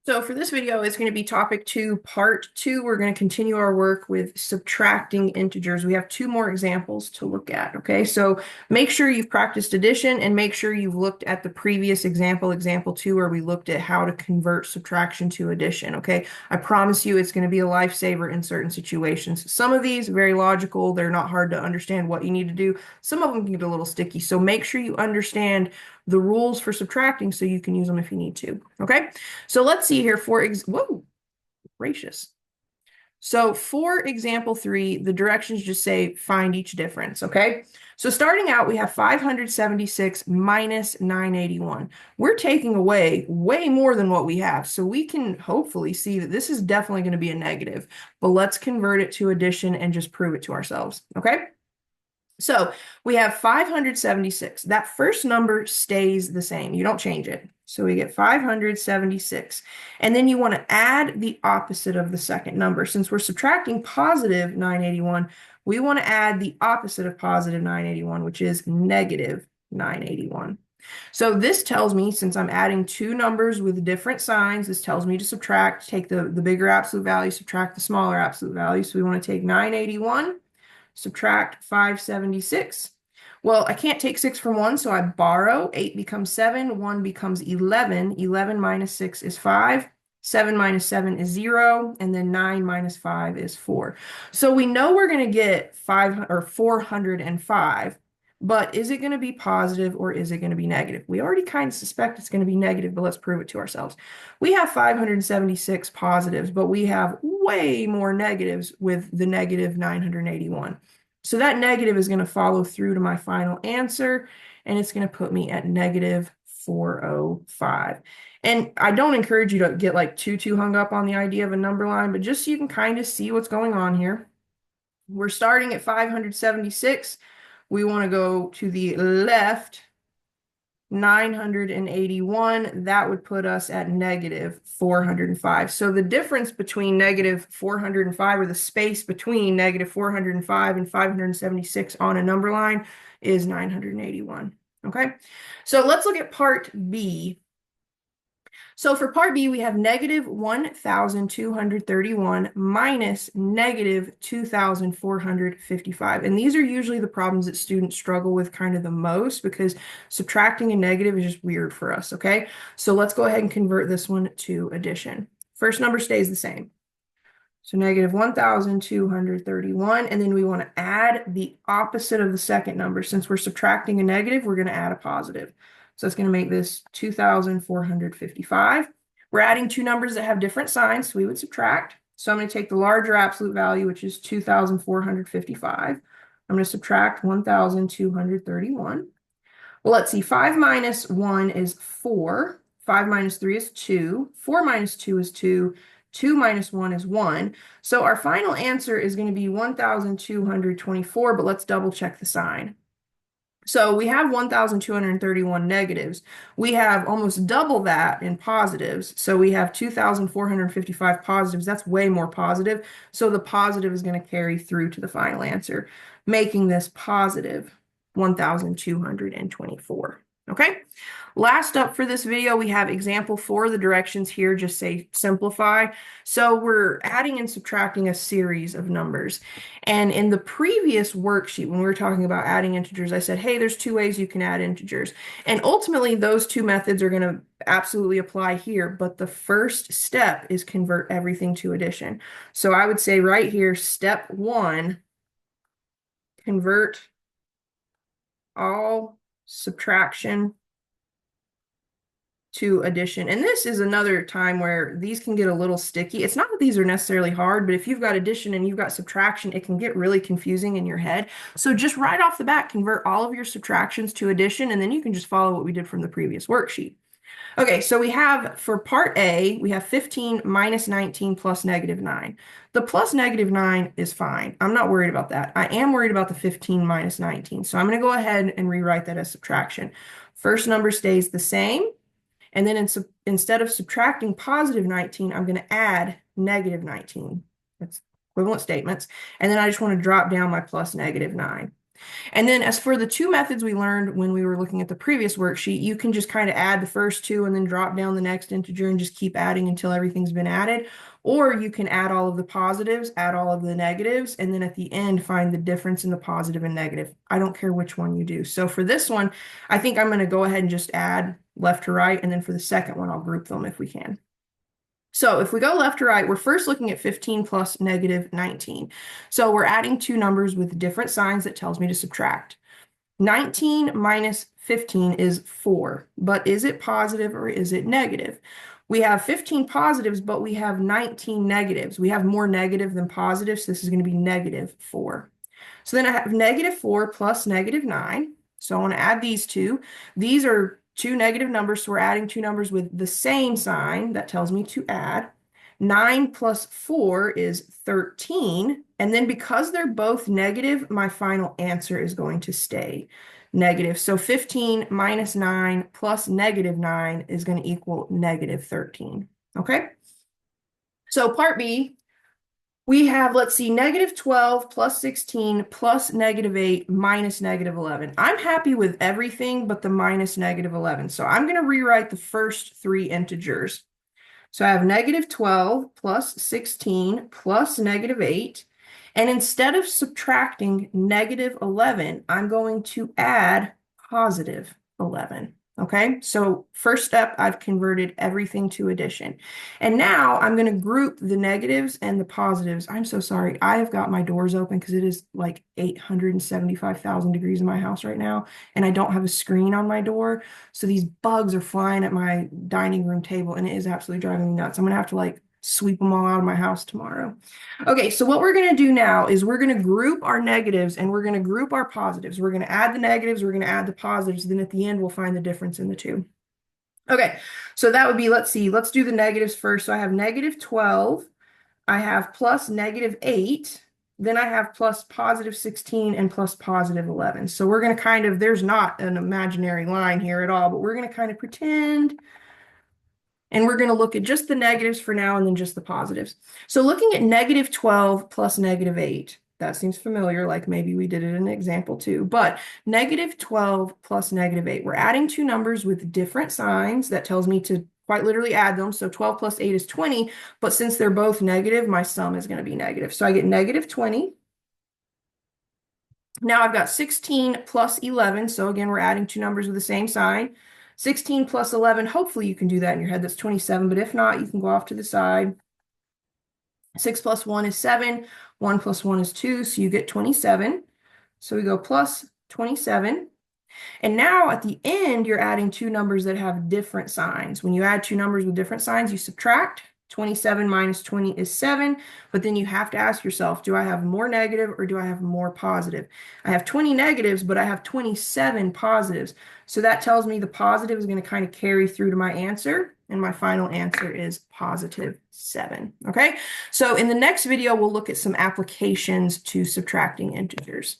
So for this video, it's going to be topic 2, part 2. We're going to continue our work with subtracting integers. We have 2 more examples to look at, okay? So make sure you've practiced addition and make sure you've looked at the previous example, example 2, where we looked at how to convert subtraction to addition, okay? I promise you it's going to be a lifesaver in certain situations. Some of these, very logical. They're not hard to understand what you need to do. Some of them can get a little sticky. So make sure you understand the rules for subtracting so you can use them if you need to, okay? So let's see here whoa, gracious. So for example 3, the directions just say find each difference, okay? So starting out, we have 576 minus 981. We're taking away way more than what we have. So we can hopefully see that this is definitely going to be a negative, but let's convert it to addition and just prove it to ourselves, okay? So we have 576. That first number stays the same. You don't change it. So we get 576. And then you want to add the opposite of the second number. Since we're subtracting positive 981, we want to add the opposite of positive 981, which is negative 981. So this tells me, since I'm adding 2 numbers with different signs, this tells me to subtract, take the bigger absolute value, subtract the smaller absolute value. So we want to take 981. Subtract 576. Well, I can't take 6 from 1, so I borrow. 8 becomes 7, 1 becomes 11. 11 minus 6 is 5. 7 minus 7 is 0, and then 9 minus 5 is 4. So we know we're going to get 405, but is it going to be positive or is it going to be negative? We already kind of suspect it's going to be negative, but let's prove it to ourselves. We have 576 positives, but we have way more negatives with the negative 981. So that negative is going to follow through to my final answer, and it's going to put me at negative 405. And I don't encourage you to get like too hung up on the idea of a number line, but just so you can kind of see what's going on here. We're starting at 576. We want to go to the left, 981. That would put us at negative 405. So the difference between negative 405, or the space between negative 405 and 576 on a number line, is 981. Okay, so let's look at part B. So for part B, we have negative 1,231 minus negative 2,455. And these are usually the problems that students struggle with kind of the most, because subtracting a negative is just weird for us, okay? So let's go ahead and convert this one to addition. First number stays the same. So negative 1,231, and then we want to add the opposite of the second number. Since we're subtracting a negative, we're going to add a positive. So it's going to make this 2,455. We're adding 2 numbers that have different signs, so we would subtract. So I'm going to take the larger absolute value, which is 2,455. I'm going to subtract 1,231. Well, let's see. 5 minus 1 is 4. 5 minus 3 is 2. 4 minus 2 is 2. 2 minus 1 is 1. So our final answer is going to be 1,224, but let's double check the sign. So we have 1,231 negatives. We have almost double that in positives. So we have 2,455 positives. That's way more positive. So the positive is going to carry through to the final answer, making this positive 1,224. Okay, last up for this video, we have example 4. The directions here just say simplify. So we're adding and subtracting a series of numbers. And in the previous worksheet, when we were talking about adding integers, I said, hey, there's 2 ways you can add integers. And ultimately, those 2 methods are going to absolutely apply here. But the first step is convert everything to addition. So I would say right here, step 1, convert all subtraction to addition. And this is another time where these can get a little sticky. It's not that these are necessarily hard, but if you've got addition and you've got subtraction, it can get really confusing in your head. So just right off the bat, convert all of your subtractions to addition, and then you can just follow what we did from the previous worksheet. Okay, so we have, for part A, we have 15 minus 19 plus negative 9. The plus negative 9 is fine. I'm not worried about that. I am worried about the 15 minus 19. So I'm going to go ahead and rewrite that as subtraction. First number stays the same. And then instead of subtracting positive 19, I'm going to add negative 19. That's equivalent statements. And then I just want to drop down my plus negative 9. And then as for the two methods we learned when we were looking at the previous worksheet, you can just kind of add the first two and then drop down the next integer and just keep adding until everything's been added. Or you can add all of the positives, add all of the negatives, and then at the end find the difference in the positive and negative. I don't care which one you do. So for this one, I think I'm going to go ahead and just add left to right. And then for the second one, I'll group them if we can. So if we go left to right, we're first looking at 15 plus negative 19. So we're adding two numbers with different signs that tells me to subtract. 19 minus 15 is 4, but is it positive or is it negative? We have 15 positives, but we have 19 negatives. We have more negative than positive, so this is going to be negative 4. So then I have negative 4 plus negative 9. So I want to add these two. These are two negative numbers, so we're adding two numbers with the same sign. That tells me to add. 9 plus 4 is 13. And then because they're both negative, my final answer is going to stay negative. So 15 minus 9 plus negative 9 is going to equal negative 13. Okay? So part B, we have, let's see, negative 12 plus 16 plus negative 8 minus negative 11. I'm happy with everything but the minus negative 11. So I'm going to rewrite the first three integers. So I have negative 12 plus 16 plus negative 8. And instead of subtracting negative 11, I'm going to add positive 11. Okay, so first step, I've converted everything to addition. And now I'm going to group the negatives and the positives. I'm so sorry. I have got my doors open because it is like 875,000 degrees in my house right now. And I don't have a screen on my door. So these bugs are flying at my dining room table and it is absolutely driving me nuts. I'm going to have to like sweep them all out of my house tomorrow. Okay, so what we're going to do now is we're going to group our negatives and we're going to group our positives. We're going to add the negatives, we're going to add the positives, then at the end we'll find the difference in the two. Okay, so that would be, let's see, let's do the negatives first. So I have negative 12, I have plus negative 8, then I have plus positive 16 and plus positive 11. So we're going to kind of, there's not an imaginary line here at all, but we're going to kind of pretend. And we're going to look at just the negatives for now and then just the positives. So looking at negative 12 plus negative 8, that seems familiar, like maybe we did it in an example too. But negative 12 plus negative 8, we're adding two numbers with different signs. That tells me to quite literally add them. So 12 plus 8 is 20. But since they're both negative, my sum is going to be negative. So I get negative 20. Now I've got 16 plus 11. So again, we're adding two numbers with the same sign. 16 plus 11, hopefully you can do that in your head. That's 27, but if not, you can go off to the side. 6 plus 1 is 7. 1 plus 1 is 2, so you get 27. So we go plus 27. And now at the end, you're adding two numbers that have different signs. When you add two numbers with different signs, you subtract. 27 minus 20 is 7, but then you have to ask yourself, do I have more negative or do I have more positive? I have 20 negatives, but I have 27 positives. So that tells me the positive is going to kind of carry through to my answer, and my final answer is positive 7. Okay, so in the next video, we'll look at some applications to subtracting integers.